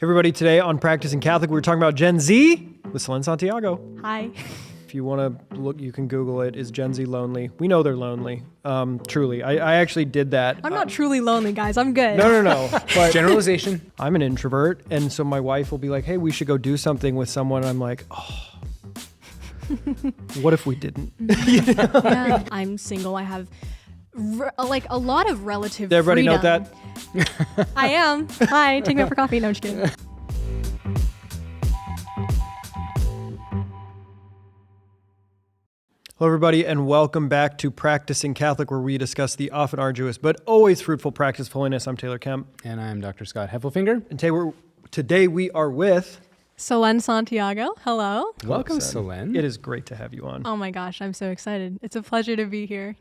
Everybody, today on Practicing Catholic, we're talking about Gen Z with Solenne Santiago. Hi. If you want to look, you can Google it. Is Gen Z lonely? We know they're lonely. Truly. I actually did that. I'm not truly lonely, guys. I'm good. No. But Generalization. I'm an introvert, and so my wife will be like, hey, we should go do something with someone. I'm like, oh, what if we didn't? Yeah, I'm single. I have a lot of relative Does everybody freedom. know that? I am. Hi, take me out for coffee. No, I'm just kidding. Hello, everybody, and welcome back to Practicing Catholic, where we discuss the often arduous but always fruitful practice of holiness. I'm Taylor Kemp. And I'm Dr. Scott Heffelfinger. And today we are with... Solenne Santiago. Hello. Welcome, Solenne. It is great to have you on. Oh my gosh, I'm so excited. It's a pleasure to be here.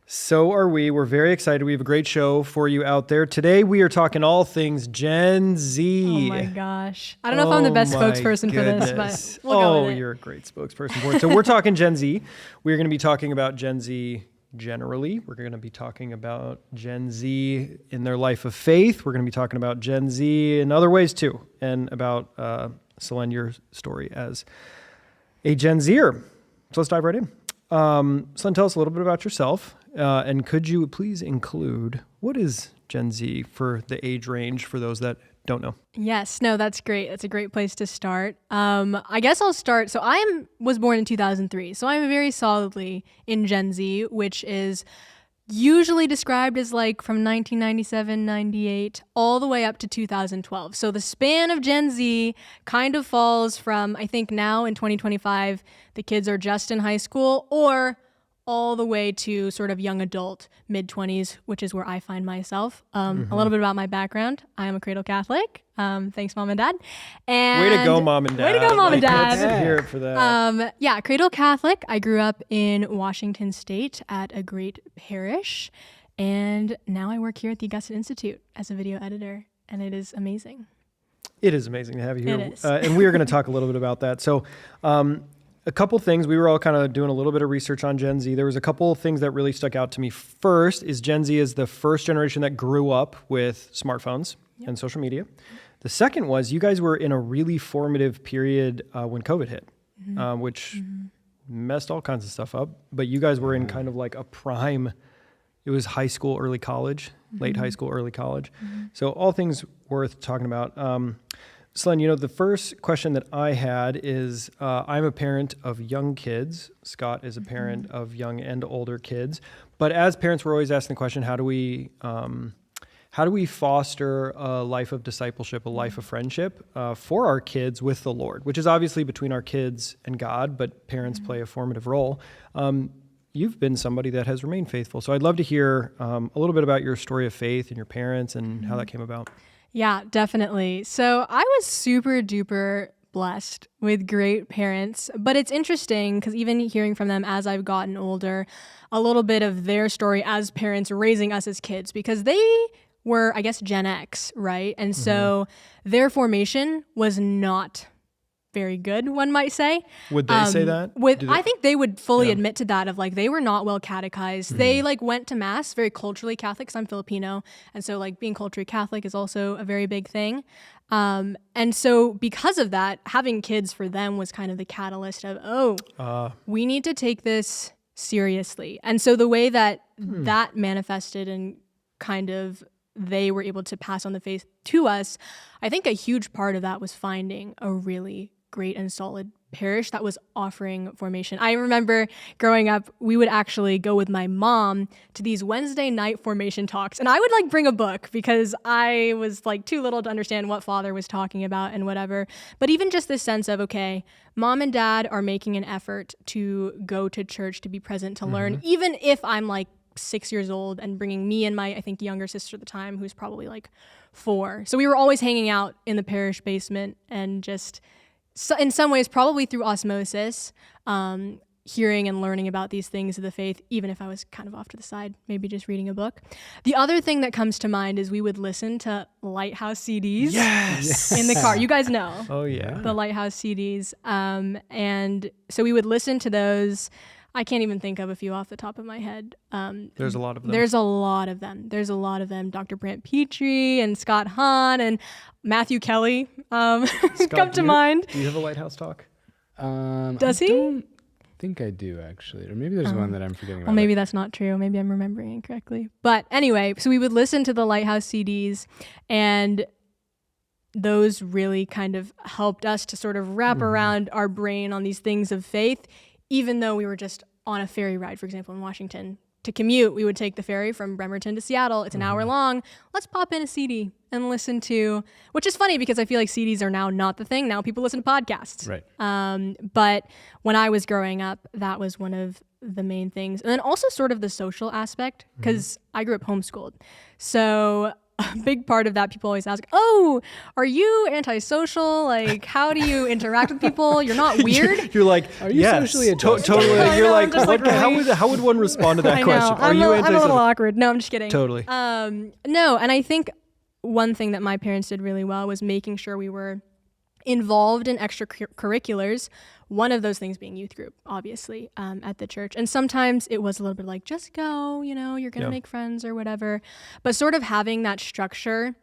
So are we. We're very excited. We have a great show for you out there. Today we are talking all things Gen Z. Oh my gosh. I don't know if I'm the best spokesperson for this, but we'll go with it. You're a great spokesperson for it. So we're talking Gen Z. We're going to be talking about Gen Z generally. We're going to be talking about Gen Z in their life of faith. We're going to be talking about Gen Z in other ways too, and about Solenne, your story as a Gen Zer. So let's dive right in. Solenne, tell us a little bit about yourself. And could you please include, what is Gen Z for the age range for those that don't know? Yes, no, that's great. That's a great place to start. I guess I'll start. So I was born in 2003. So I'm very solidly in Gen Z, which is usually described as like from 1997, 98, all the way up to 2012. So the span of Gen Z kind of falls from, I think now in 2025, the kids are just in high school or all the way to sort of young adult, mid-20s, which is where I find myself. A little bit about my background. I am a cradle Catholic. Thanks, Mom and Dad. And way to go, Mom and Dad. Way to go, Mom and Dad. Let's hear it for that. Yeah, cradle Catholic. I grew up in Washington State at a great parish. And now I work here at the Augustine Institute as a video editor. And it is amazing. It is amazing to have you here. It is. And we are going to talk a little bit about that. So a couple things, we were all kind of doing a little bit of research on Gen Z. There was a couple of things that really stuck out to me. First is Gen Z is the first generation that grew up with smartphones and social media. The second was you guys were in a really formative period when COVID hit, which messed all kinds of stuff up. But you guys were in kind of like a prime, it was high school, early college, late high school, early college. So all things worth talking about. Solenne, the first question that I had is, I'm a parent of young kids. Scott is a parent of young and older kids. But as parents, we're always asking the question, how do we foster a life of discipleship, a life of friendship for our kids with the Lord, which is obviously between our kids and God, but parents play a formative role. You've been somebody that has remained faithful. So I'd love to hear a little bit about your story of faith and your parents and how that came about. Yeah, definitely. So I was super duper blessed with great parents, but it's interesting because even hearing from them as I've gotten older, a little bit of their story as parents raising us as kids, because they were, I guess, Gen X, right? And so their formation was not very good, one might say. Would they say that? I think they would fully admit to that, of like they were not well catechized. They like went to mass, very culturally Catholic, because I'm Filipino, and so like being culturally Catholic is also a very big thing. And so because of that, having kids for them was kind of the catalyst of, we need to take this seriously. And so the way that that manifested and kind of they were able to pass on the faith to us, I think a huge part of that was finding a really great and solid parish that was offering formation. I remember growing up, we would actually go with my mom to these Wednesday night formation talks, and I would like bring a book because I was like too little to understand what Father was talking about and whatever. But even just this sense of, okay, Mom and Dad are making an effort to go to church, to be present, to learn, even if I'm like 6 years old, and bringing me and my, I think, younger sister at the time, who's probably like 4. So we were always hanging out in the parish basement and just, so in some ways, probably through osmosis, hearing and learning about these things of the faith, even if I was kind of off to the side, maybe just reading a book. The other thing that comes to mind is we would listen to Lighthouse CDs in the car. You guys know. Oh, yeah. The Lighthouse CDs. And so we would listen to those. I can't even think of a few off the top of my head. There's a lot of them. There's a lot of them. There's a lot of them. Dr. Brant Petrie and Scott Hahn and Matthew Kelly Scott, come to mind. Do you have a lighthouse talk? Does he? I don't think I do, actually. Or maybe there's one that I'm forgetting about. Well, maybe that's not true. Maybe I'm remembering incorrectly. But anyway, so we would listen to the Lighthouse CDs, and those really kind of helped us to sort of wrap around our brain on these things of faith, even though we were just on a ferry ride, for example, in Washington. To commute, we would take the ferry from Bremerton to Seattle. It's an hour long. Let's pop in a CD and listen to, which is funny because I feel like CDs are now not the thing. Now people listen to podcasts. Right. But when I was growing up, that was one of the main things. And then also sort of the social aspect, because I grew up homeschooled. So a big part of that, people always ask, oh, are you antisocial? Like, how do you interact with people? You're not weird? You're like, are you socially adjusted? totally. I You're know, like, I'm just how would one respond to that I question? know. Are you I'm a little antisocial? awkward. No, I'm just kidding. Totally. No, and I think one thing that my parents did really well was making sure we were involved in extracurriculars. One of those things being youth group, obviously, at the church. And sometimes it was a little bit like, just go, you're going to make friends or whatever. But sort of having that structure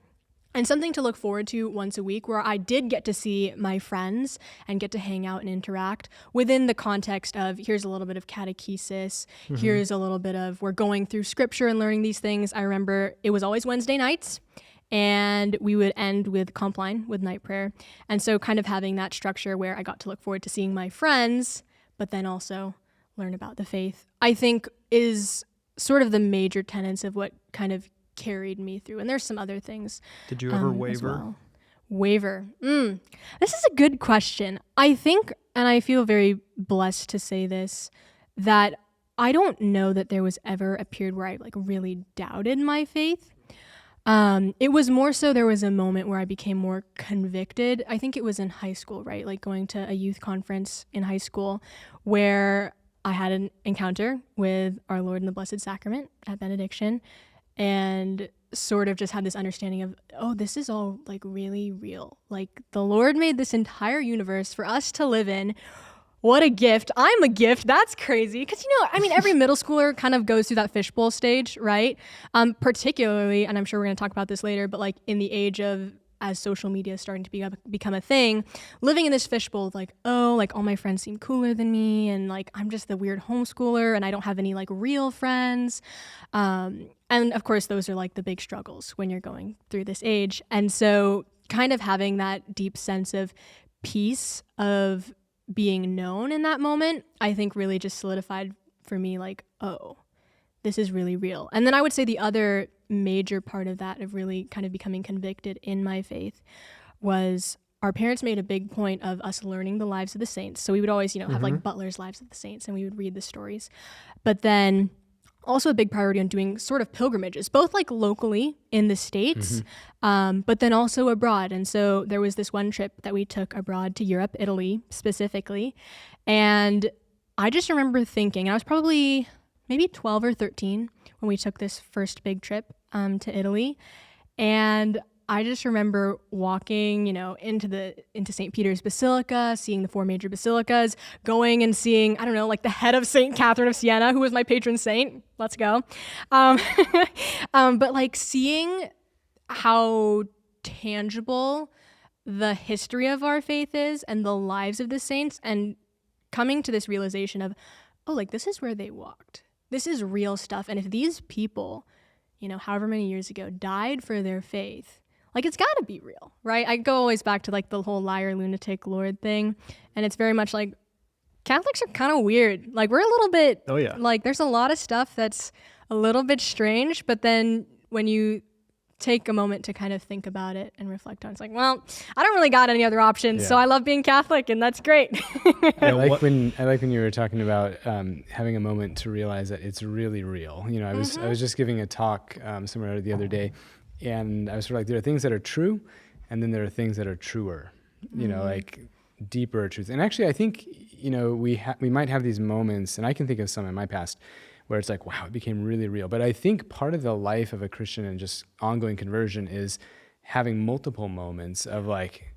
and something to look forward to once a week where I did get to see my friends and get to hang out and interact within the context of here's a little bit of catechesis, here's a little bit of we're going through scripture and learning these things. I remember it was always Wednesday nights and we would end with comp line with night prayer. And so kind of having that structure where I got to look forward to seeing my friends, but then also learn about the faith, I think is sort of the major tenets of what kind of carried me through. And there's some other things. Did you ever waver? As well. Waver. This is a good question. I think, and I feel very blessed to say this, that I don't know that there was ever a period where I like really doubted my faith. It was more so there was a moment where I became more convicted. I think it was in high school, right? Like going to a youth conference in high school where I had an encounter with our Lord in the Blessed Sacrament at benediction, and sort of just had this understanding of, oh, this is all like really real. Like the Lord made this entire universe for us to live in. What a gift. I'm a gift. That's crazy. Because, every middle schooler kind of goes through that fishbowl stage, right? Particularly, and I'm sure we're going to talk about this later, but like in the age of, as social media is starting to become a thing, living in this fishbowl of like, oh, like all my friends seem cooler than me, and like I'm just the weird homeschooler and I don't have any like real friends. And of course, those are like the big struggles when you're going through this age. And so kind of having that deep sense of peace of being known in that moment, I think really just solidified for me like, oh, this is really real. And then I would say the other major part of that, of really kind of becoming convicted in my faith, was our parents made a big point of us learning the lives of the saints. So we would always, have like Butler's Lives of the Saints, and we would read the stories. But then also a big priority on doing sort of pilgrimages, both like locally in the States, but then also abroad. And so there was this one trip that we took abroad to Europe, Italy specifically. And I just remember thinking, I was probably maybe 12 or 13 when we took this first big trip to Italy. And I just remember walking, into St. Peter's Basilica, seeing the 4 major basilicas, going and seeing, I don't know, like the head of St. Catherine of Siena, who was my patron saint. Let's go. But like seeing how tangible the history of our faith is and the lives of the saints, and coming to this realization of, oh, like this is where they walked. This is real stuff. And if these people, however many years ago, died for their faith, like it's got to be real, right? I go always back to like the whole liar, lunatic, Lord thing. And it's very much like Catholics are kind of weird. Like we're a little bit, like there's a lot of stuff that's a little bit strange. But then when you take a moment to kind of think about it and reflect on it, it's like, well, I don't really got any other options. So I love being Catholic, and that's great. I like when you were talking about having a moment to realize that it's really real. I was just giving a talk somewhere the other day, and I was sort of like, there are things that are true, and then there are things that are truer. Like deeper truth. And actually, I think we might have these moments, and I can think of some in my past, where it's like, wow, it became really real. But I think part of the life of a Christian and just ongoing conversion is having multiple moments of like,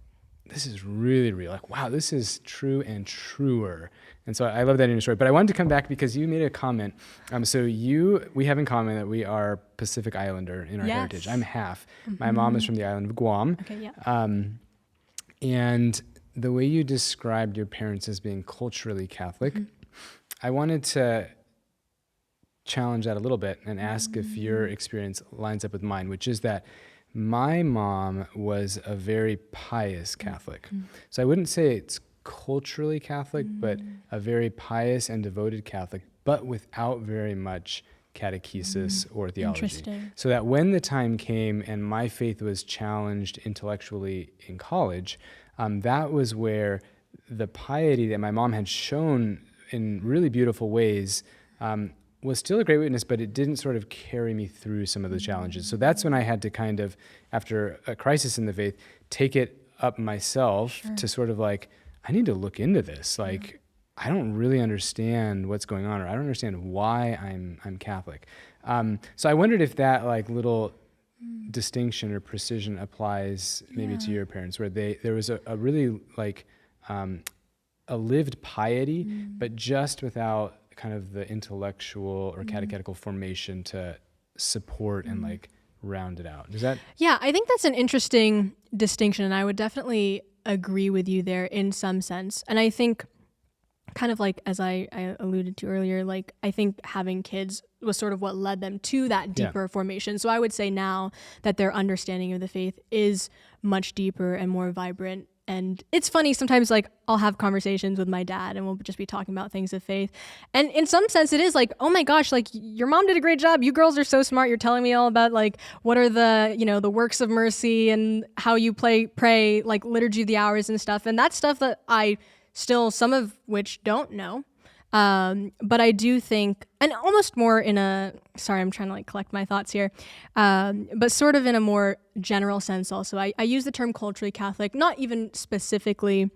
this is really real. Like, wow, this is true and truer. And so I love that in your story. But I wanted to come back because you made a comment. We have in common that we are Pacific Islander in our heritage. I'm half. My mom is from the island of Guam. Okay, yeah. And the way you described your parents as being culturally Catholic, I wanted to challenge that a little bit and ask if your experience lines up with mine, which is that my mom was a very pious Catholic. So I wouldn't say it's culturally Catholic, but a very pious and devoted Catholic, but without very much catechesis or theology. Interesting. So that when the time came and my faith was challenged intellectually in college, that was where the piety that my mom had shown in really beautiful ways was still a great witness, but it didn't sort of carry me through some of the challenges. So that's when I had to kind of, after a crisis in the faith, take it up myself to sort of like, I need to look into this. Like, I don't really understand what's going on, or I don't understand why I'm Catholic. So I wondered if that like little distinction or precision applies maybe to your parents, where there was a really like a lived piety, but just without kind of the intellectual or catechetical formation to support and like round it out. Does that? Yeah, I think that's an interesting distinction, and I would definitely agree with you there in some sense. And I think kind of like, as I alluded to earlier, like I think having kids was sort of what led them to that deeper formation. So I would say now that their understanding of the faith is much deeper and more vibrant. And it's funny, sometimes like I'll have conversations with my dad and we'll just be talking about things of faith. And in some sense it is like, oh my gosh, like your mom did a great job. You girls are so smart. You're telling me all about like, what are the, the works of mercy and how you pray, like liturgy of the hours and stuff. And that's stuff that I still, some of which don't know. But I do think, and almost more in I'm trying to like collect my thoughts here, but sort of in a more general sense also. I use the term culturally Catholic, not even specifically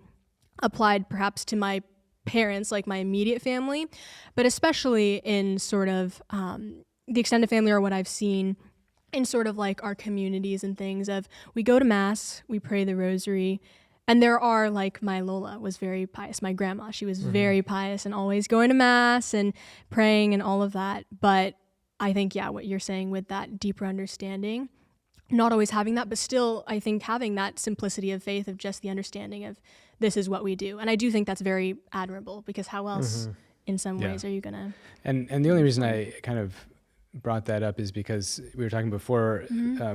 applied perhaps to my parents, like my immediate family, but especially in sort of the extended family, or what I've seen in sort of like our communities and things of, we go to mass, we pray the rosary. And there are, like, my Lola was very pious. My grandma, she was very pious and always going to mass and praying and all of that. But I think, what you're saying with that deeper understanding, not always having that, but still, I think having that simplicity of faith, of just the understanding of this is what we do. And I do think that's very admirable, because how else in some ways are you going to... And the only reason I kind of brought that up is because we were talking before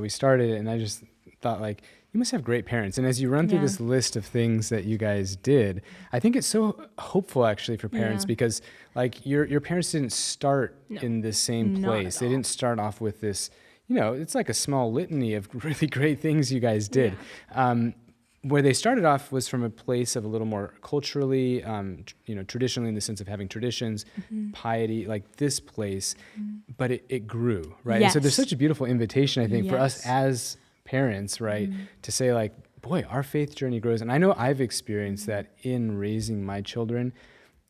we started, and I just thought, like, you must have great parents. And as you run through this list of things that you guys did, I think it's so hopeful actually for parents, because like your parents didn't start in the same place. They didn't start off with this, it's like a small litany of really great things you guys did. Where they started off was from a place of a little more culturally, traditionally, in the sense of having traditions, piety, like this place, but it grew, right? And so there's such a beautiful invitation, I think, for us as parents, right, to say like, boy, our faith journey grows. And I know I've experienced that in raising my children.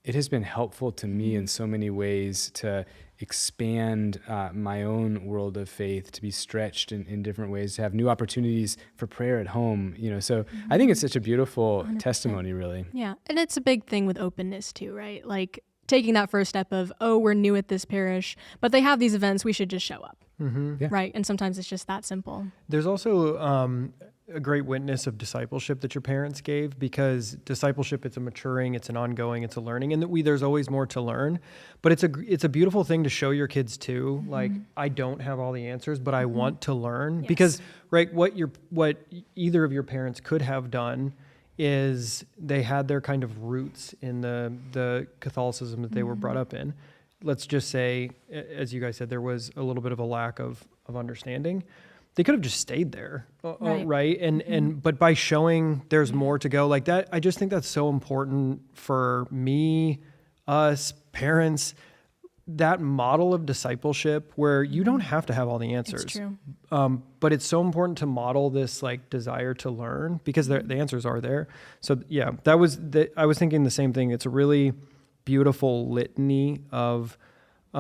It has been helpful to me in so many ways to expand my own world of faith, to be stretched in different ways, to have new opportunities for prayer at home, so I think it's such a beautiful 100%. Testimony, really. Yeah. And it's a big thing with openness too, right? Like taking that first step of, we're new at this parish, but they have these events, we should just show up. Right. And sometimes it's just that simple. There's also a great witness of discipleship that your parents gave, because discipleship, it's a maturing, it's an ongoing, it's a learning, and there's always more to learn. But it's a beautiful thing to show your kids too. Like, I don't have all the answers, but I want to learn. Because right, what either of your parents could have done is they had their kind of roots in the Catholicism that they were brought up in. Let's just say, as you guys said, there was a little bit of a lack of understanding. They could have just stayed there, right? And but by showing there's more to go, like that, I just think that's so important for me, us, parents, that model of discipleship where you don't have to have all the answers. It's true. But it's so important to model this like desire to learn, because the answers are there. So I was thinking the same thing. It's a really beautiful litany of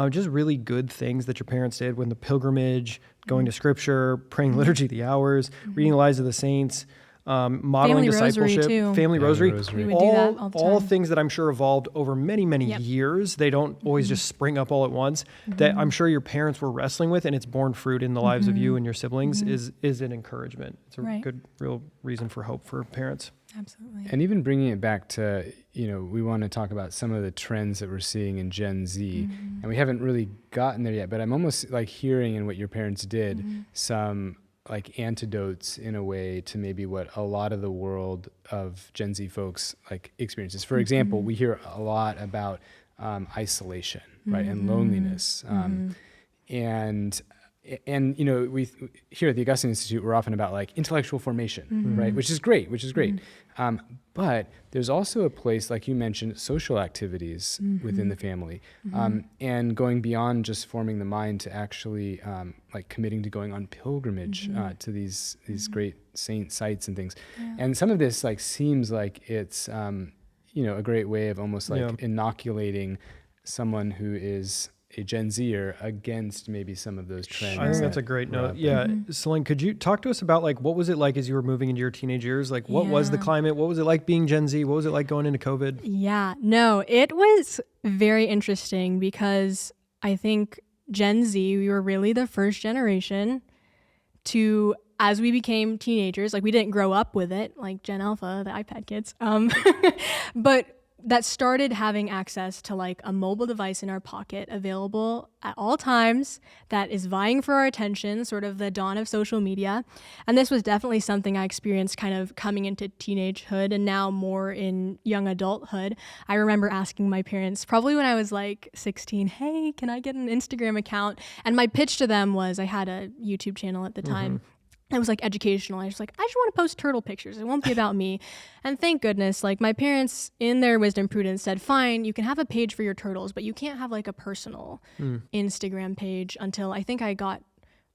just really good things that your parents did, when the pilgrimage, going to scripture, praying liturgy of the hours, reading the lives of the saints. modeling Family rosary, discipleship, too. family rosary, rosary. We would do that all the all time. things that I'm sure evolved over many, many Yep. years. They don't always just spring up all at once. That I'm sure your parents were wrestling with, and it's borne fruit in the lives of you and your siblings is an encouragement. It's a Right. good, real reason for hope for parents. Absolutely. And even bringing it back to, we want to talk about some of the trends that we're seeing in Gen Z, and we haven't really gotten there yet, but I'm almost like hearing in what your parents did some like antidotes in a way to maybe what a lot of the world of Gen Z folks like experiences. For example, we hear a lot about isolation, right, and loneliness, and we here at the Augustine Institute, we're often about like intellectual formation, right, which is great. But there's also a place, like you mentioned, social activities within the family, and going beyond just forming the mind to actually like committing to going on pilgrimage to these great saint sites and things. And some of this like seems like it's a great way of almost like inoculating someone who is a Gen Zer against maybe some of those trends. I think that's a great note. Yeah. Solenne, could you talk to us about like, what was it like as you were moving into your teenage years? Like, what was the climate? What was it like being Gen Z? What was it like going into COVID? Yeah, no, it was very interesting because I think Gen Z, we were really the first generation to, as we became teenagers, like we didn't grow up with it, like Gen Alpha, the iPad kids, but that started having access to like a mobile device in our pocket available at all times that is vying for our attention, sort of the dawn of social media. And this was definitely something I experienced kind of coming into teenagehood and now more in young adulthood. I remember asking my parents, probably when I was like 16, hey, can I get an Instagram account? And my pitch to them was, I had a YouTube channel at the time. It was like educational. I was like, I just want to post turtle pictures. It won't be about me. And thank goodness, like my parents in their wisdom prudence said, fine, you can have a page for your turtles, but you can't have like a personal Instagram page until I think I got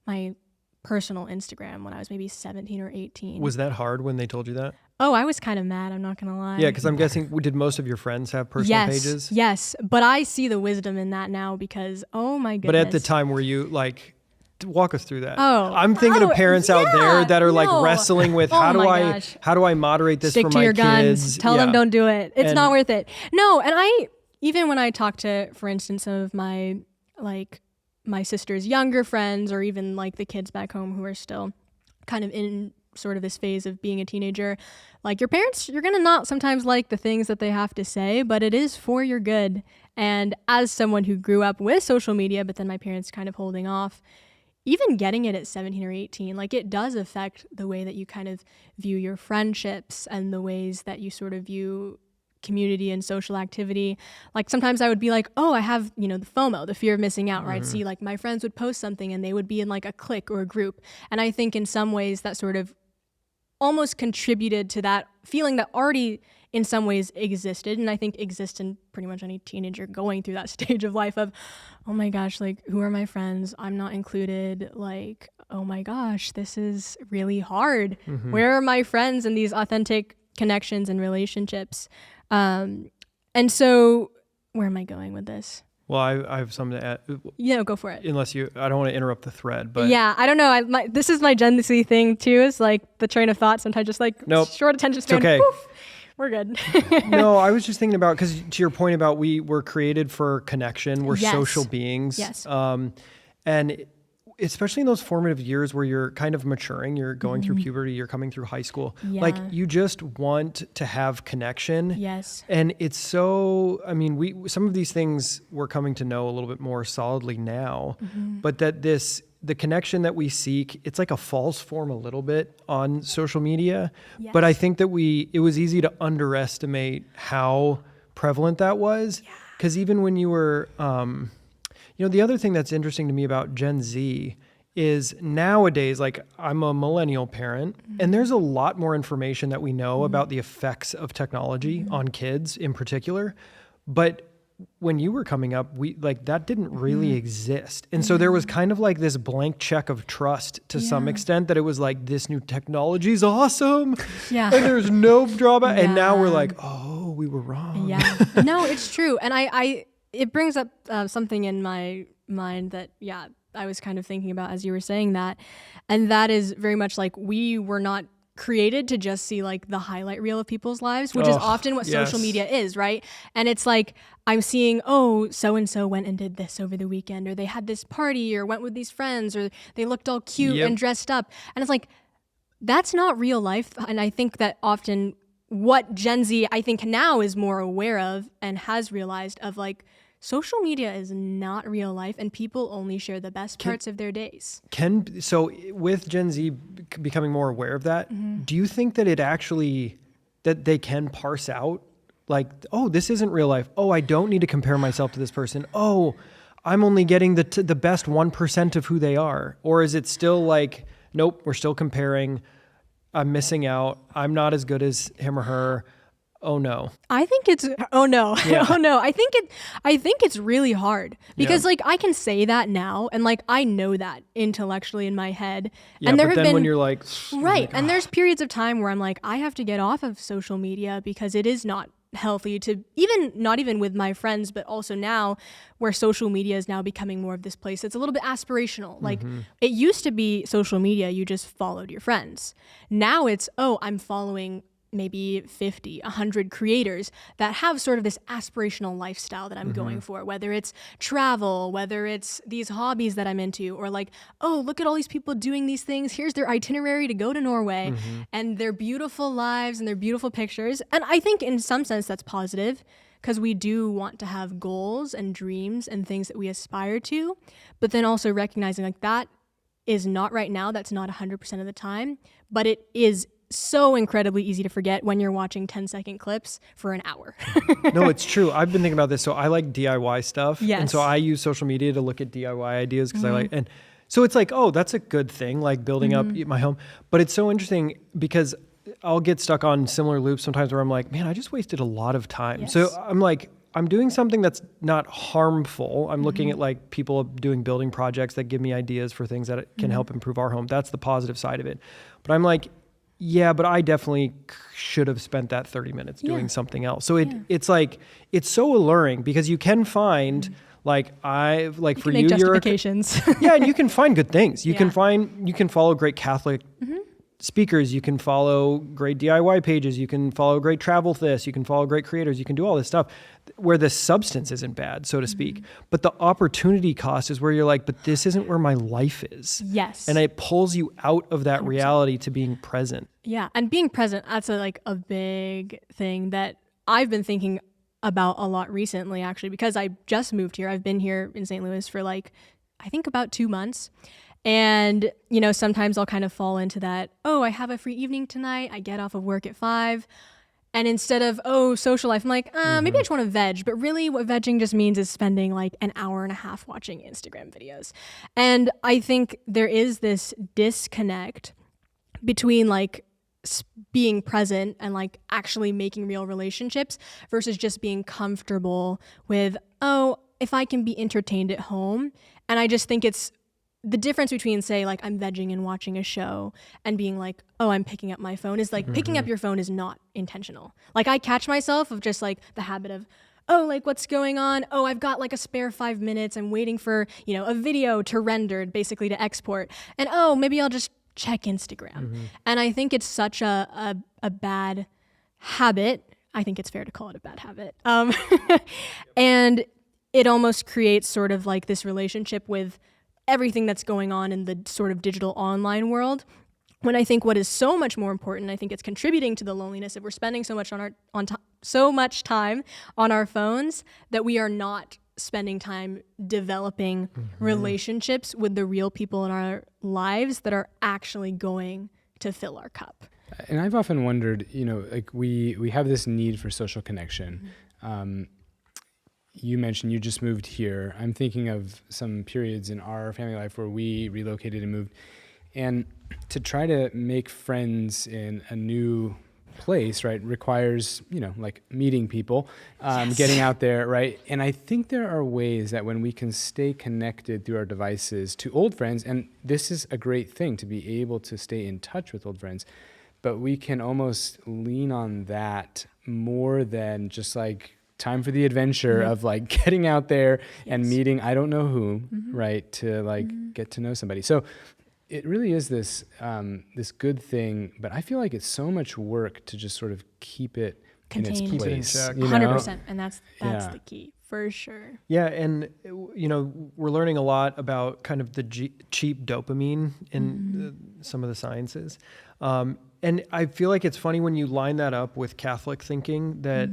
my personal Instagram when I was maybe 17 or 18. Was that hard when they told you that? Oh, I was kind of mad. I'm not going to lie. Yeah, because I'm guessing, did most of your friends have personal pages? Yes. But I see the wisdom in that now because, oh my goodness. But at the time, were you like, walk us through that. Oh, I'm thinking of parents out there that are like no. wrestling with Oh how do gosh. I moderate this Stick for to my your kids? guns. Tell them don't do it. It's And- not worth it. No, and I even when I talk to, for instance, some of my my sister's younger friends or even like the kids back home who are still kind of in sort of this phase of being a teenager, like your parents, you're gonna not sometimes like the things that they have to say, but it is for your good. And as someone who grew up with social media, but then my parents kind of holding off, even getting it at 17 or 18, like it does affect the way that you kind of view your friendships and the ways that you sort of view community and social activity. Like sometimes I would be like, oh, I have, the FOMO, the fear of missing out, right? See, like my friends would post something and they would be in like a clique or a group. And I think in some ways that sort of almost contributed to that feeling that already in some ways existed, and I think exists in pretty much any teenager going through that stage of life of, oh my gosh, like who are my friends? I'm not included. Like, oh my gosh, this is really hard. Where are my friends and these authentic connections and relationships? And so where am I going with this? Well, I have something to add. Yeah, go for it. Unless I don't want to interrupt the thread, but Yeah, I don't know. This is my Gen Z thing too. Is like the train of thought sometimes just like Nope. short attention span. It's okay. Poof, we're good. No, I was just thinking about, because to your point about we were created for connection, we're Yes. social beings. Yes. And especially in those formative years where you're kind of maturing, you're going through puberty, you're coming through high school, like Yeah. you just want to have connection. Yes. And it's some of these things we're coming to know a little bit more solidly now, but that the connection that we seek, it's like a false form a little bit on social media. Yes. But I think that it was easy to underestimate how prevalent that was. Because even when you were, the other thing that's interesting to me about Gen Z is nowadays, like I'm a millennial parent, and there's a lot more information that we know about the effects of technology on kids in particular. But when you were coming up, that didn't really exist. And so there was kind of like this blank check of trust to some extent, that it was like, this new technology is awesome. Yeah. And there's no drawback. And now we're Yeah. like, oh, we were wrong. Yeah. No, it's true. And it brings up something in my mind that, I was kind of thinking about as you were saying that. And that is very much like we were not created to just see like the highlight reel of people's lives, which is often what social media is, right? And it's like, I'm seeing, oh, so-and-so went and did this over the weekend, or they had this party, or went with these friends, or they looked all cute and dressed up. And it's like, that's not real life. And I think that often what Gen Z, I think now is more aware of and has realized of like, social media is not real life, and people only share the best parts of their days. So with Gen Z becoming more aware of that, do you think that that they can parse out like, oh, this isn't real life. Oh, I don't need to compare myself to this person. Oh, I'm only getting the best 1% of who they are. Or is it still like, nope, we're still comparing. I'm missing out. I'm not as good as him or her. Oh no. I think it's oh no. Yeah. Oh no. I think it's really hard because like I can say that now and like I know that intellectually in my head. Yeah, and there but have then been when you're like right, and there's periods of time where I'm like I have to get off of social media because it is not healthy to not even with my friends, but also now where social media is now becoming more of this place. It's a little bit aspirational. Like it used to be social media, you just followed your friends. Now it's, oh, I'm following maybe 50, 100 creators that have sort of this aspirational lifestyle that I'm going for, whether it's travel, whether it's these hobbies that I'm into, or like, oh, look at all these people doing these things. Here's their itinerary to go to Norway and their beautiful lives and their beautiful pictures. And I think in some sense that's positive because we do want to have goals and dreams and things that we aspire to, but then also recognizing like that is not right now. That's not 100% of the time, but it is so incredibly easy to forget when you're watching 10-second clips for an hour. No, it's true. I've been thinking about this. So I like DIY stuff. Yes. And so I use social media to look at DIY ideas because I like, and so it's like, oh, that's a good thing, like building up my home. But it's so interesting because I'll get stuck on similar loops sometimes where I'm like, man, I just wasted a lot of time. Yes. So I'm like, I'm doing something that's not harmful. I'm looking at like people doing building projects that give me ideas for things that can help improve our home. That's the positive side of it. But I'm like, yeah, but I definitely should have spent that 30 minutes doing something else. So it's like, it's so alluring because you can find like for you, justifications. Yeah, and you can find good things. You can follow great Catholic speakers. You can follow great DIY pages. You can follow great travel this. You can follow great creators. You can do all this stuff where the substance isn't bad, so to speak. But the opportunity cost is where you're like, but this isn't where my life is. Yes. And it pulls you out of that reality to being present. Yeah. And being present, that's a big thing that I've been thinking about a lot recently, actually, because I just moved here. I've been here in St. Louis for I think about 2 months. And, sometimes I'll kind of fall into that, oh, I have a free evening tonight. I get off of work at 5. And instead of, oh, social life, I'm like, maybe I just want to veg. But really what vegging just means is spending like an hour and a half watching Instagram videos. And I think there is this disconnect between like being present and like actually making real relationships versus just being comfortable with, oh, if I can be entertained at home. And I just think it's the difference between, say, like I'm vegging and watching a show and being like, oh, I'm picking up my phone is like picking up your phone is not intentional. Like I catch myself of just like the habit of, oh, like what's going on? Oh, I've got like a spare 5 minutes. I'm waiting for, a video to render, basically to export. And oh, maybe I'll just check Instagram. And I think it's such a bad habit. I think it's fair to call it a bad habit. And it almost creates sort of like this relationship with everything that's going on in the sort of digital online world. When I think what is so much more important, I think it's contributing to the loneliness if we're spending so much so much time on our phones that we are not spending time developing relationships with the real people in our lives that are actually going to fill our cup. And I've often wondered, like we have this need for social connection. You mentioned you just moved here. I'm thinking of some periods in our family life where we relocated and moved. And to try to make friends in a new place, right, requires, like meeting people, getting out there, right? And I think there are ways that when we can stay connected through our devices to old friends, and this is a great thing to be able to stay in touch with old friends, but we can almost lean on that more than just like time for the adventure of like getting out there and meeting I don't know who, right, to like get to know somebody. So it really is this this good thing, but I feel like it's so much work to just sort of keep it Contained. in its Keep it in place. check. You know? 100%. And that's Yeah. the key for sure. Yeah, and we're learning a lot about kind of the cheap dopamine in some of the sciences, and I feel like it's funny when you line that up with Catholic thinking that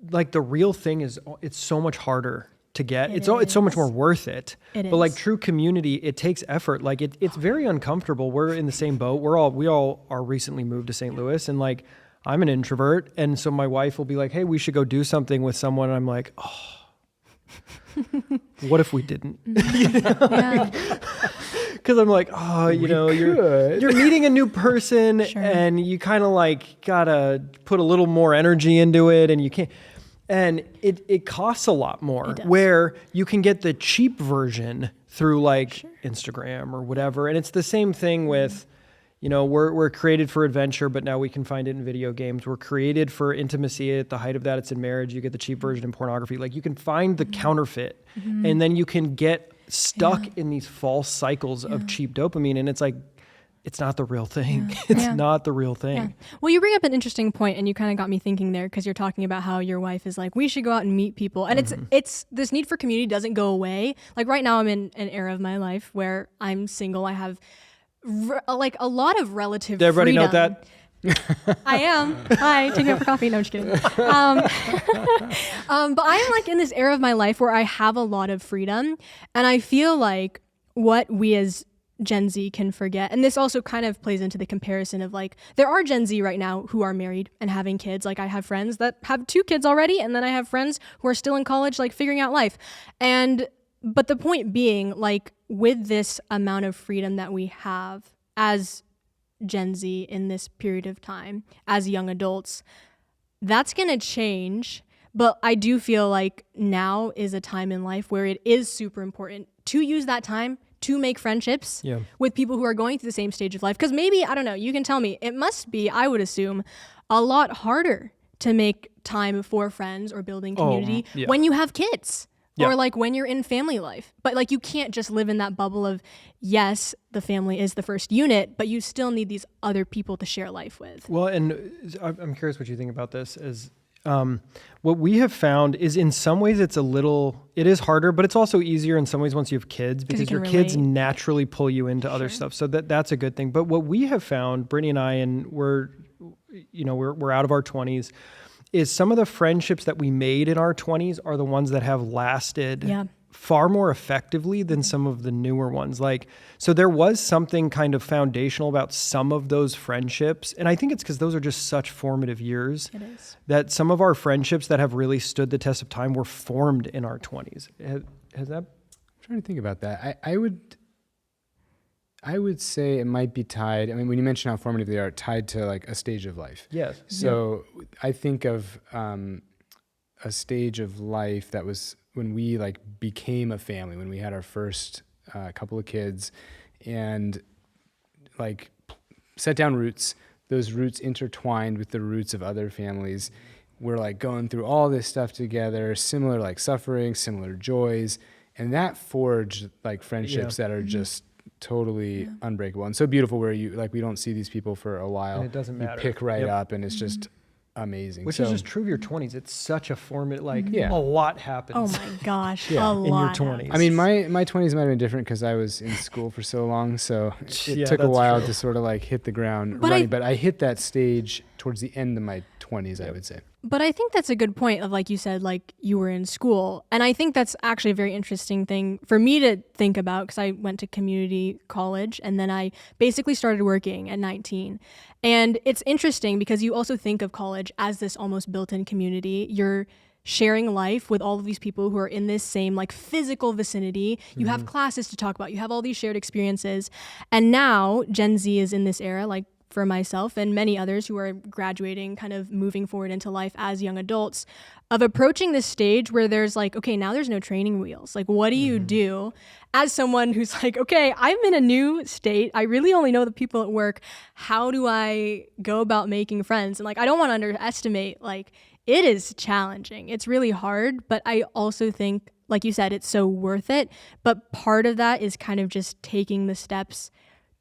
like the real thing is it's so much harder to get. It's so much more worth it. But like true community, it takes effort. Like it's very uncomfortable. We're in the same boat. We all are recently moved to St. Louis, and like I'm an introvert, and so my wife will be like, "Hey, we should go do something with someone." And I'm like, "Oh, what if we didn't?" Because I'm like, "Oh, you're meeting a new person, and you kind of like gotta put a little more energy into it, and you can't." And it costs a lot more, where you can get the cheap version through like Instagram or whatever. And it's the same thing with, we're created for adventure, but now we can find it in video games. We're created for intimacy. At the height of that, it's in marriage. You get the cheap version in pornography. Like you can find the counterfeit, and then you can get stuck in these false cycles of cheap dopamine. And it's like, it's not the real thing. It's not the real thing. Yeah. Well, you bring up an interesting point, and you kind of got me thinking there, because you're talking about how your wife is like, we should go out and meet people. And it's this need for community doesn't go away. Like right now I'm in an era of my life where I'm single. I have like a lot of relative Did everybody freedom. know that? I am. Hi, taking up for coffee. No, I'm just kidding. But I'm like in this era of my life where I have a lot of freedom, and I feel like what we as Gen Z can forget, and this also kind of plays into the comparison of like, there are Gen Z right now who are married and having kids. Like I have friends that have 2 kids already, and then I have friends who are still in college, like figuring out life. But the point being, like with this amount of freedom that we have as Gen Z in this period of time, as young adults, that's going to change. But I do feel like now is a time in life where it is super important to use that time to make friendships with people who are going through the same stage of life. Because maybe, I don't know, you can tell me, it must be, I would assume, a lot harder to make time for friends or building community when you have kids. Or like when you're in family life. But like you can't just live in that bubble of, yes, the family is the first unit, but you still need these other people to share life with. Well, and I'm curious what you think about this. Is what we have found is in some ways it is harder, but it's also easier in some ways once you have kids, because your kids naturally pull you into other stuff. So that's a good thing. But what we have found, Brittany and I, and we're out of our 20s, is some of the friendships that we made in our 20s are the ones that have lasted far more effectively than some of the newer ones. Like, so there was something kind of foundational about some of those friendships. And I think it's because those are just such formative years. It is. That some of our friendships that have really stood the test of time were formed in our 20s. Has that? I'm trying to think about that. I would say it might be tied. I mean, when you mention how formative they are, tied to like a stage of life. Yes. So I think of a stage of life that was when we like became a family, when we had our first couple of kids, and like set down roots. Those roots intertwined with the roots of other families. We're like going through all this stuff together, similar like suffering, similar joys, and that forged like friendships that are just totally unbreakable and so beautiful, where you like, we don't see these people for a while, and it doesn't matter. You pick right up, and it's just amazing. Which is just true of your 20s. It's such a formative, a lot happens. Oh my gosh, a in your lot. 20s. I mean, my 20s might have been different because I was in school for so long, so it took a while to sort of like hit the ground running. But I hit that stage towards the end of my 20s, I would say. But I think that's a good point of, like you said, like you were in school. And I think that's actually a very interesting thing for me to think about, because I went to community college and then I basically started working at 19. And it's interesting because you also think of college as this almost built-in community. You're sharing life with all of these people who are in this same like physical vicinity. You have classes to talk about. You have all these shared experiences. And now Gen Z is in this era, like for myself and many others who are graduating, kind of moving forward into life as young adults, of approaching this stage where there's like, okay, now there's no training wheels. Like, what do you do as someone who's like, okay, I'm in a new state. I really only know the people at work. How do I go about making friends? And like, I don't want to underestimate, like, it is challenging. It's really hard, but I also think like you said, it's so worth it. But part of that is kind of just taking the steps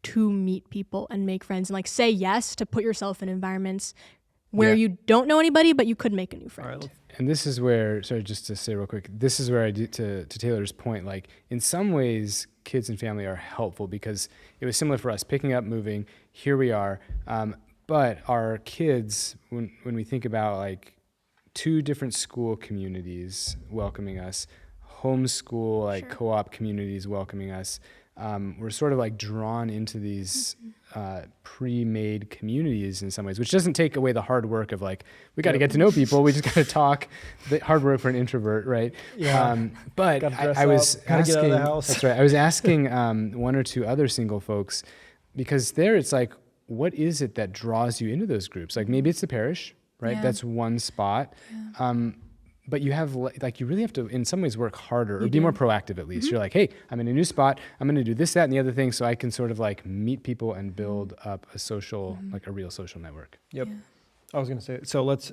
to meet people and make friends and like say yes to put yourself in environments where you don't know anybody, but you could make a new friend. And this is where, sorry, just to say real quick, this is where I do, to Taylor's point, like in some ways, kids and family are helpful because it was similar for us, picking up, moving, here we are. But our kids, when we think about like 2 different school communities welcoming us, homeschool, like co-op communities welcoming us, we're sort of like drawn into these pre-made communities in some ways, which doesn't take away the hard work of like, we got to get to know people. We just got to talk. The hard work for an introvert, right? Yeah. But I was asking, get out of the house. That's right. I was asking 1 or 2 other single folks, because there it's like, what is it that draws you into those groups? Like maybe it's the parish, right? Yeah. That's one spot. Yeah. But you have like, you really have to in some ways work harder or be more proactive at least. You're like, hey, I'm in a new spot. I'm going to do this, that, and the other thing so I can sort of like meet people and build up a social, like a real social network. Yep. Yeah. I was going to say, so let's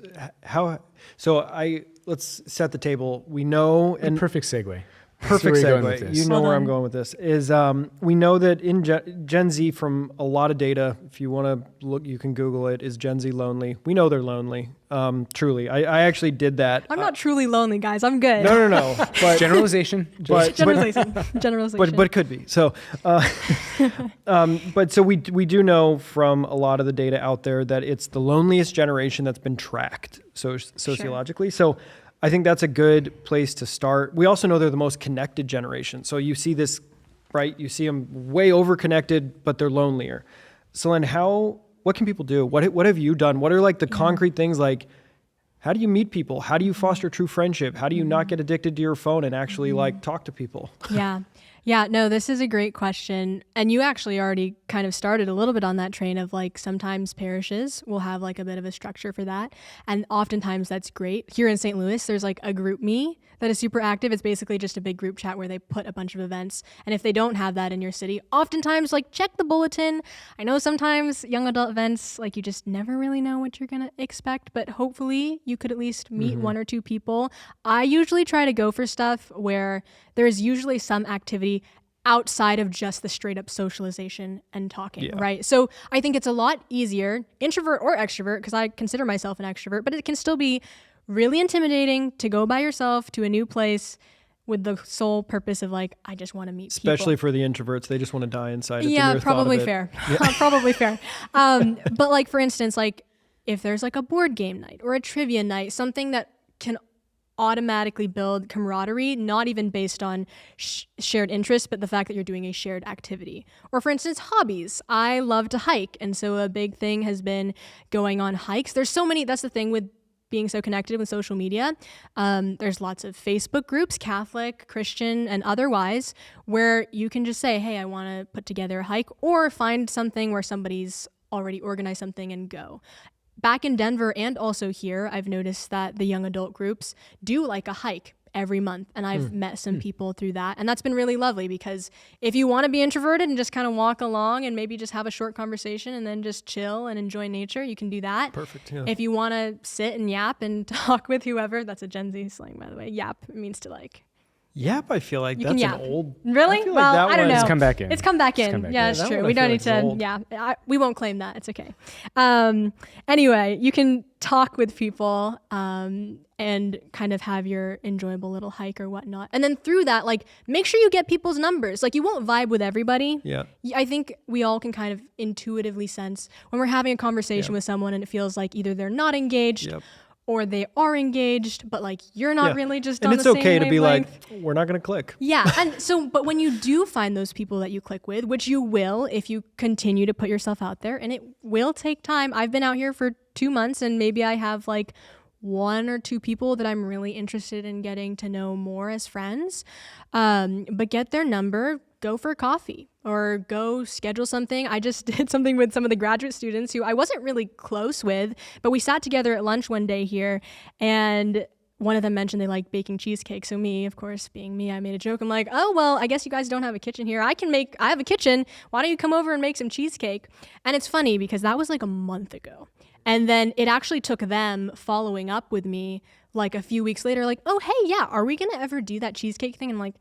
set the table. We know, and perfect segue. Perfect segue. You know where I'm going with this is we know that in Gen Z, from a lot of data, if you want to look, you can Google it. Is Gen Z lonely? We know they're lonely. Truly, I actually did that. I'm not truly lonely, guys. I'm good. No. But generalization. Generalization. But it could be. So, but so we do know from a lot of the data out there that it's the loneliest generation that's been tracked sociologically. So I think that's a good place to start. We also know they're the most connected generation. So you see this, right? You see them way over connected, but they're lonelier. Solenne, what can people do? What have you done? What are like the concrete things, like how do you meet people? How do you foster true friendship? How do you not get addicted to your phone and actually like talk to people? Yeah, no, this is a great question. And you actually already kind of started a little bit on that train of like sometimes parishes will have like a bit of a structure for that. And oftentimes that's great. Here in St. Louis, there's like a group me that is super active. It's basically just a big group chat where they put a bunch of events. And if they don't have that in your city, oftentimes like check the bulletin. I know sometimes young adult events, like you just never really know what you're going to expect, but hopefully you could at least meet 1 or 2 people. I usually try to go for stuff where there's usually some activity outside of just the straight up socialization and talking, right? So I think it's a lot easier, introvert or extrovert, because I consider myself an extrovert, but it can still be really intimidating to go by yourself to a new place with the sole purpose of like, I just want to meet people. Especially for the introverts, they just want to die inside. Yeah, probably fair. Probably fair. But like, for instance, like if there's like a board game night or a trivia night, something that can automatically build camaraderie, not even based on shared interests, but the fact that you're doing a shared activity. Or for instance, hobbies. I love to hike. And so a big thing has been going on hikes. There's so many, that's the thing with being so connected with social media. There's lots of Facebook groups, Catholic, Christian, and otherwise, where you can just say, hey, I want to put together a hike, or find something where somebody's already organized something and go. Back in Denver and also here, I've noticed that the young adult groups do like a hike every month. And I've met some people through that. And that's been really lovely because if you want to be introverted and just kind of walk along and maybe just have a short conversation and then just chill and enjoy nature, you can do that. Perfect. Yeah. If you want to sit and yap and talk with whoever, that's a Gen Z slang, by the way. Yap, it means to like. Yap, I feel like you that's can an old. Really? Well, I don't know. It's come back in. It's come back in. Yeah, it's true. We don't need to. Yeah, we won't claim that. It's okay. Anyway, you can talk with people and kind of have your enjoyable little hike or whatnot. And then through that, like, make sure you get people's numbers. Like, you won't vibe with everybody. Yeah. I think we all can kind of intuitively sense when we're having a conversation with someone and it feels like either they're not engaged. Or they are engaged, but like you're not really just on the same wavelength. And it's okay to be like, we're not going to click. Yeah. And so, but when you do find those people that you click with, which you will if you continue to put yourself out there, and it will take time. I've been out here for 2 months and maybe I have like 1 or 2 people that I'm really interested in getting to know more as friends. But get their number, go for coffee or go schedule something. I just did something with some of the graduate students who I wasn't really close with, but we sat together at lunch one day here and one of them mentioned they like baking cheesecake. So me, of course, being me, I made a joke. I'm like, oh, well, I guess you guys don't have a kitchen here. I have a kitchen. Why don't you come over and make some cheesecake? And it's funny because that was like a month ago. And then it actually took them following up with me like a few weeks later, like, oh, hey, yeah, are we going to ever do that cheesecake thing? And like,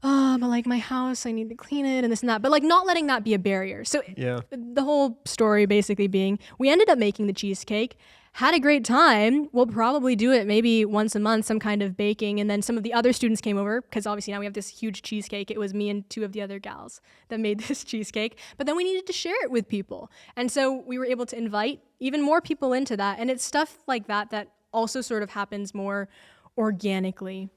oh, but like my house, I need to clean it and this and that. But like not letting that be a barrier. So the whole story basically being, we ended up making the cheesecake, had a great time. We'll probably do it maybe once a month, some kind of baking. And then some of the other students came over because obviously now we have this huge cheesecake. It was me and 2 of the other gals that made this cheesecake. But then we needed to share it with people. And so we were able to invite even more people into that. And it's stuff like that that also sort of happens more organically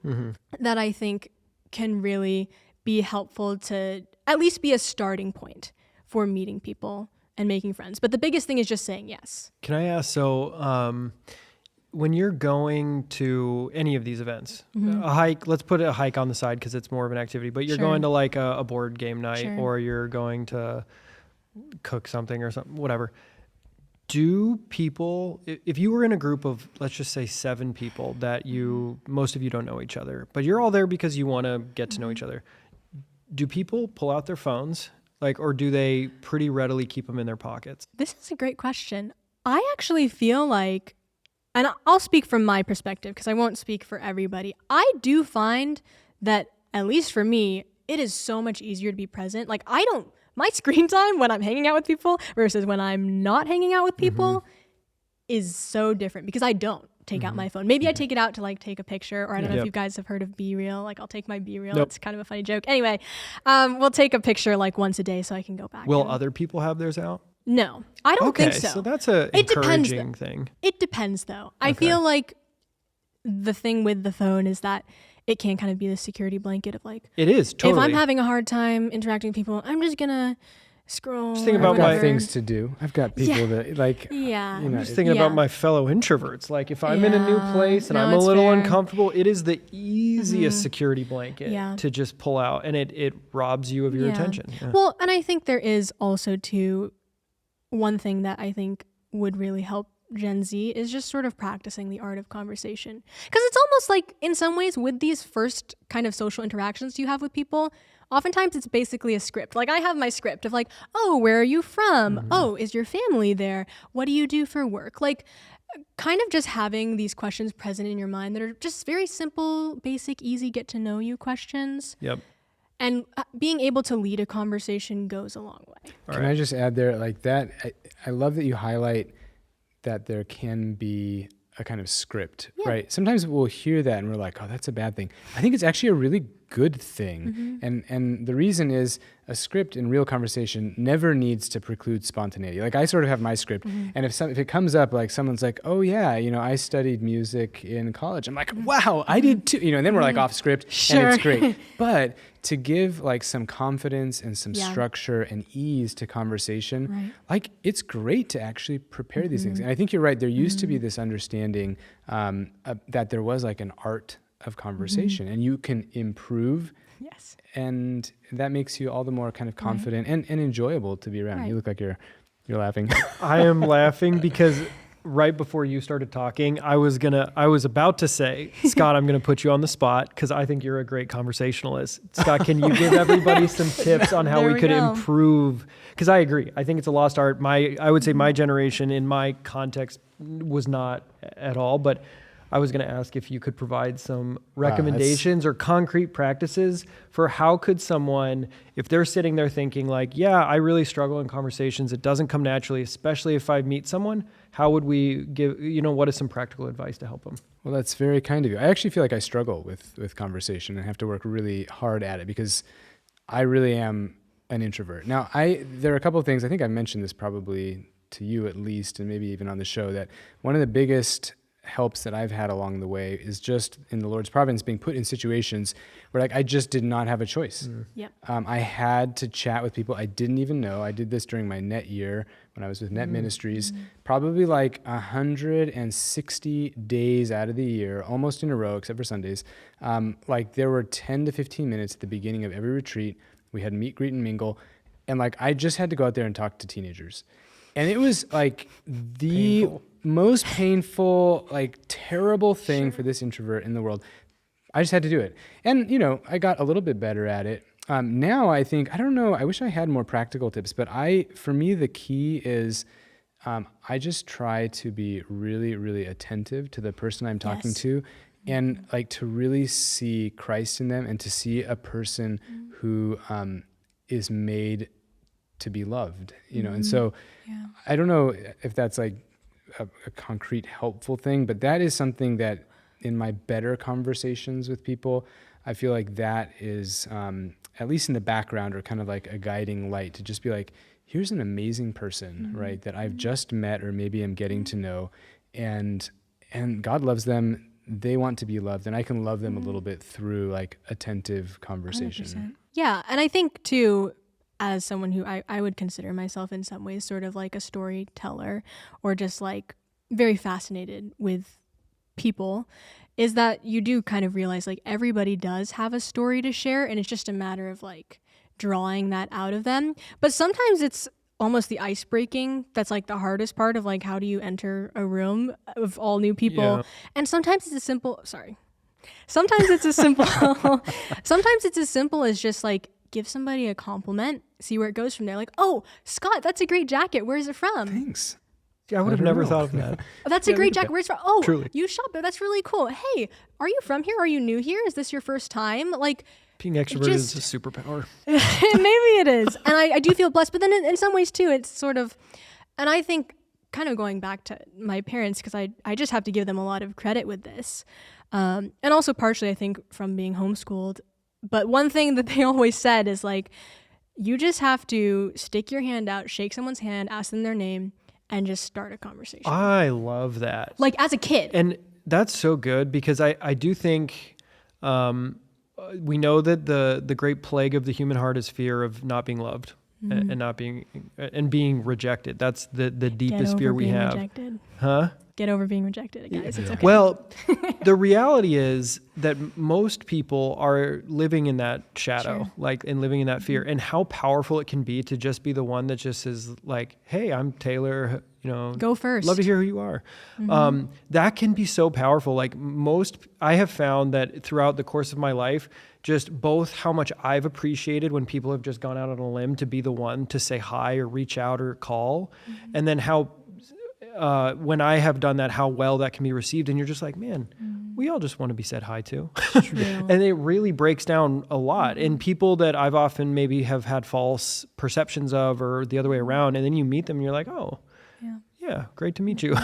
that I think can really be helpful to at least be a starting point for meeting people and making friends. But the biggest thing is just saying yes. Can I ask, so when you're going to any of these events, a hike, let's put a hike on the side because it's more of an activity, but you're going to like a board game night or you're going to cook something or something, whatever. Do people, if you were in a group of, let's just say 7 people that most of you don't know each other, but you're all there because you want to get to know each other, do people pull out their phones? Like, or do they pretty readily keep them in their pockets? This is a great question. I actually feel like, and I'll speak from my perspective because I won't speak for everybody. I do find that, at least for me, it is so much easier to be present. Like my screen time when I'm hanging out with people versus when I'm not hanging out with people is so different because I don't take out my phone. Maybe I take it out to like take a picture, or I don't know if you guys have heard of Be Real. Like I'll take my Be Real. It's kind of a funny joke. Anyway, we'll take a picture like once a day so I can go back. Will other people have theirs out? No, I don't think so. So that's an encouraging thing. It depends though. I feel like the thing with the phone is that it can kind of be the security blanket of like, it is totally. If I'm having a hard time interacting with people, I'm just gonna scroll. Just think about I've got things to do. I've got people that like, I'm just thinking about my fellow introverts. Like if I'm in a new place and I'm a little uncomfortable, it is the easiest security blanket to just pull out, and it robs you of your attention. Yeah. Well, and I think there is also too, one thing that I think would really help Gen Z is just sort of practicing the art of conversation. Because it's almost like, in some ways, with these first kind of social interactions you have with people, oftentimes it's basically a script. Like I have my script of like, oh, where are you from? Oh, is your family there? What do you do for work? Like kind of just having these questions present in your mind that are just very simple, basic, easy, get to know you questions. Yep. And being able to lead a conversation goes a long way. Can I just add there, like that, I love that you highlight that there can be a kind of script, right? Sometimes we'll hear that and we're like, oh, that's a bad thing. I think it's actually a really good thing. And the reason is a script in real conversation never needs to preclude spontaneity. Like I sort of have my script, and if it comes up, like someone's like, oh yeah, I studied music in college. I'm like, wow, I did too. And then we're like off script and it's great. But to give like some confidence and some structure and ease to conversation, like it's great to actually prepare these things. And I think you're right. There used to be this understanding that there was like an art of conversation and you can improve. Yes. And that makes you all the more kind of confident and enjoyable to be around. You look like you're laughing. I am laughing because right before you started talking, I was about to say, Scott, I'm going to put you on the spot because I think you're a great conversationalist. Scott, can you give everybody some tips on how we could improve? Because I agree. I think it's a lost art. I would say my generation in my context was not at all, but I was going to ask if you could provide some recommendations or concrete practices for how could someone, if they're sitting there thinking like, yeah, I really struggle in conversations, it doesn't come naturally, especially if I meet someone, how would we give, what is some practical advice to help them? Well, that's very kind of you. I actually feel like I struggle with conversation and have to work really hard at it because I really am an introvert. Now, there are a couple of things, I think I mentioned this probably to you at least, and maybe even on the show, that one of the biggest helps that I've had along the way is just in the Lord's providence being put in situations where like I just did not have a choice. I had to chat with people I didn't even know. I did this during my net year when I was with Net Ministries, probably like 160 days out of the year, almost in a row except for Sundays. Like there were 10 to 15 minutes at the beginning of every retreat. We had meet, greet, and mingle. And like I just had to go out there and talk to teenagers. And it was like the most painful, like terrible thing for this introvert in the world. I just had to do it. And, I got a little bit better at it. Now I think, I don't know, I wish I had more practical tips, but for me, the key is I just try to be really, really attentive to the person I'm talking to, and like to really see Christ in them, and to see a person who is made to be loved, And so I don't know if that's like a concrete, helpful thing, but that is something that in my better conversations with people, I feel like that is, at least in the background, or kind of like a guiding light, to just be like, here's an amazing person, right, that I've just met, or maybe I'm getting to know, and God loves them. They want to be loved, and I can love them a little bit through like attentive conversation. 100%. Yeah, and I think too, as someone who I would consider myself in some ways sort of like a storyteller, or just like very fascinated with people, is that you do kind of realize like everybody does have a story to share, and it's just a matter of like drawing that out of them. But sometimes it's almost the ice breaking that's like the hardest part of like, how do you enter a room of all new people? And sometimes it's sometimes it's as simple as just like give somebody a compliment, see where it goes from there. Like, oh, Scott, that's a great jacket, where's it from? Thanks. Yeah, I would have never thought of that. That's a great jacket. Where's it from? Oh, truly. You shop there. That's really cool. Hey, are you from here? Are you new here? Is this your first time? Like, being extroverted is a superpower. Maybe it is. And I do feel blessed. But then in some ways too, it's sort of, and I think kind of going back to my parents, because I just have to give them a lot of credit with this. And also partially, I think, from being homeschooled. But one thing that they always said is like, you just have to stick your hand out, shake someone's hand, ask them their name, and just start a conversation. I love that. Like as a kid. And that's so good, because I do think we know that the great plague of the human heart is fear of not being loved and not being and being rejected. That's the deepest fear we have. Rejected. Huh? Get over being rejected, guys. It's okay. Well, the reality is that most people are living in that shadow, and living in that fear, and how powerful it can be to just be the one that just is like, hey, I'm Taylor, go first. Love to hear who you are. That can be so powerful. Like I have found that throughout the course of my life, just both how much I've appreciated when people have just gone out on a limb to be the one to say hi or reach out or call, and then how when I have done that, how well that can be received. And you're just like, man, we all just want to be said hi to. And it really breaks down a lot. And people that I've often maybe have had false perceptions of, or the other way around, and then you meet them and you're like, oh, yeah, great to meet you.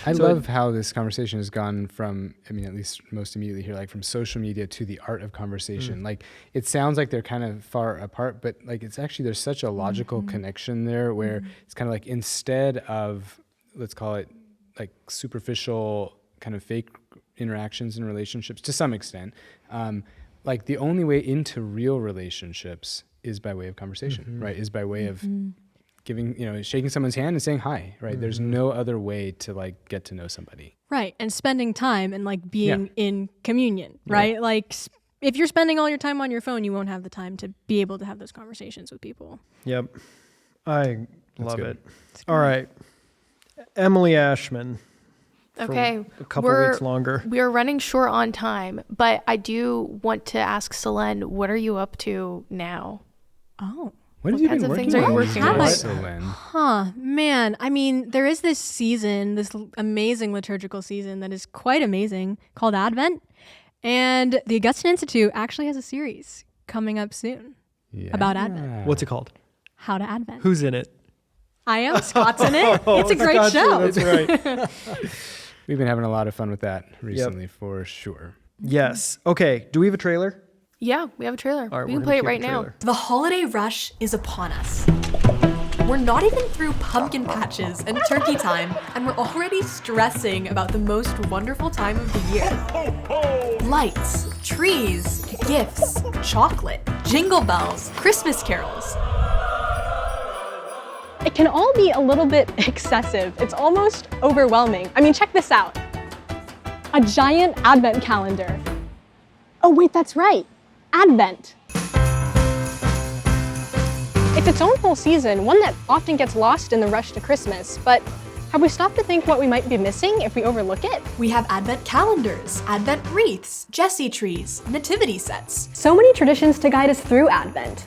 I love how this conversation has gone from, at least most immediately here, like from social media to the art of conversation. Like it sounds like they're kind of far apart, but like it's actually, there's such a logical connection there where it's kind of like, instead of, let's call it like superficial kind of fake interactions and relationships to some extent, like the only way into real relationships is by way of conversation, right? Is by way of giving, shaking someone's hand and saying hi, right? There's no other way to like get to know somebody. Right. And spending time and like being in communion, right? Yeah. Like if you're spending all your time on your phone, you won't have the time to be able to have those conversations with people. Yep. I love it. All right. Emily Ashman. Okay. A couple weeks longer. We are running short on time, but I do want to ask Solenne, what are you up to now? Oh. What kinds of things are you working on? Solenne? Man. There is this season, this amazing liturgical season that is quite amazing called Advent. And the Augustine Institute actually has a series coming up soon about Advent. What's it called? How to Advent. Who's in it? I am. Scott's in it. It's a great show. That's right. We've been having a lot of fun with that recently, for sure. Yes. Okay. Do we have a trailer? Yeah, we have a trailer. All right, we can play it right now. The holiday rush is upon us. We're not even through pumpkin patches and turkey time, and we're already stressing about the most wonderful time of the year. Lights, trees, gifts, chocolate, jingle bells, Christmas carols. It can all be a little bit excessive. It's almost overwhelming. Check this out. A giant advent calendar. Oh wait, that's right. Advent. It's its own whole season, one that often gets lost in the rush to Christmas, but have we stopped to think what we might be missing if we overlook it? We have Advent calendars, Advent wreaths, Jesse trees, nativity sets. So many traditions to guide us through Advent.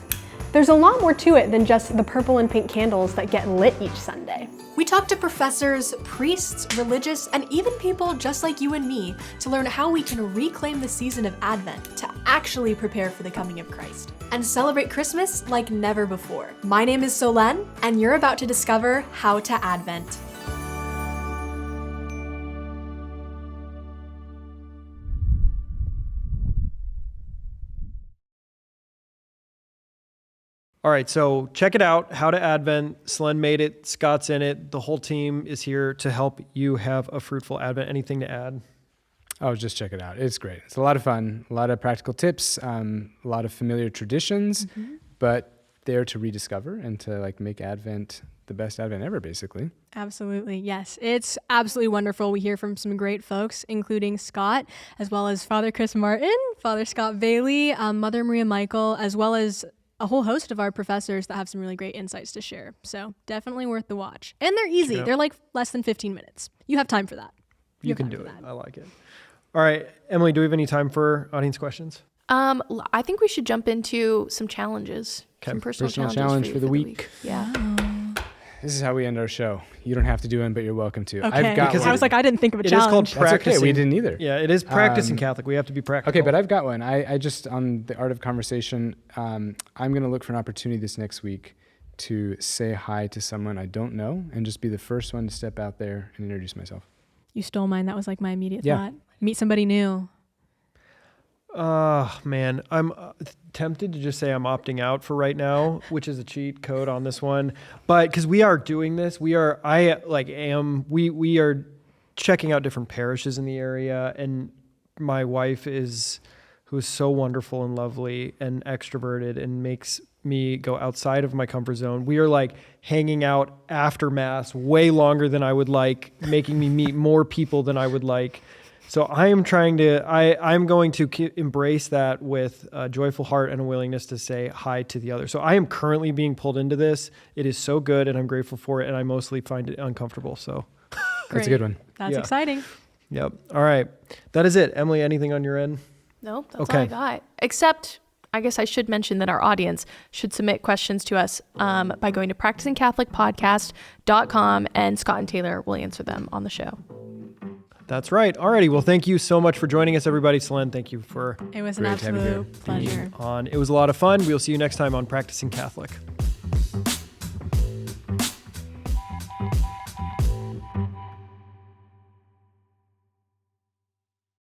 There's a lot more to it than just the purple and pink candles that get lit each Sunday. We talk to professors, priests, religious, and even people just like you and me to learn how we can reclaim the season of Advent to actually prepare for the coming of Christ and celebrate Christmas like never before. My name is Solenne, and you're about to discover how to Advent. All right, so check it out, How to Advent. Solenne made it, Scott's in it. The whole team is here to help you have a fruitful Advent. Anything to add? Oh, just check it out. It's great. It's a lot of fun, a lot of practical tips, a lot of familiar traditions, but there to rediscover and to like make Advent the best Advent ever, basically. Absolutely. Yes. It's absolutely wonderful. We hear from some great folks, including Scott, as well as Father Chris Martin, Father Scott Bailey, Mother Maria Michael, as well as a whole host of our professors that have some really great insights to share. So definitely worth the watch. And they're easy. They're like less than 15 minutes. You have time for that. You can do it. I like it. All right, Emily, do we have any time for audience questions? I think we should jump into some challenges. Okay. Some personal challenges challenge you for the week. Yeah. This is how we end our show. You don't have to do one, but you're welcome to. Okay. I've got Because one. I was like, I didn't think of a It is challenge. called That's practicing. okay. We didn't either. Yeah, it is practicing Catholic. We have to be practical. Okay, but I've got one. I just, on the art of conversation, I'm going to look for an opportunity this next week to say hi to someone I don't know and just be the first one to step out there and introduce myself. You stole mine. That was like my immediate Yeah. thought. Meet somebody new. Man, I'm tempted to just say I'm opting out for right now, which is a cheat code on this one. But because we are doing this, we are checking out different parishes in the area, and my wife who is so wonderful and lovely and extroverted and makes me go outside of my comfort zone. We are like hanging out after Mass way longer than I would like, making me meet more people than I would like. So I'm going to embrace that with a joyful heart and a willingness to say hi to the other. So I am currently being pulled into this. It is so good, and I'm grateful for it, and I mostly find it uncomfortable. So That's a good one. That's Yeah. exciting. Yep. All right. That is it. Emily, anything on your end? Nope, that's all I got. Except, I guess I should mention that our audience should submit questions to us by going to practicingcatholicpodcast.com, and Scott and Taylor will answer them on the show. That's right. Alrighty. Well, thank you so much for joining us, everybody. Solenne, thank you for It was an Great to have you here. absolute pleasure. on. It was a lot of fun. We'll see you next time on Practicing Catholic.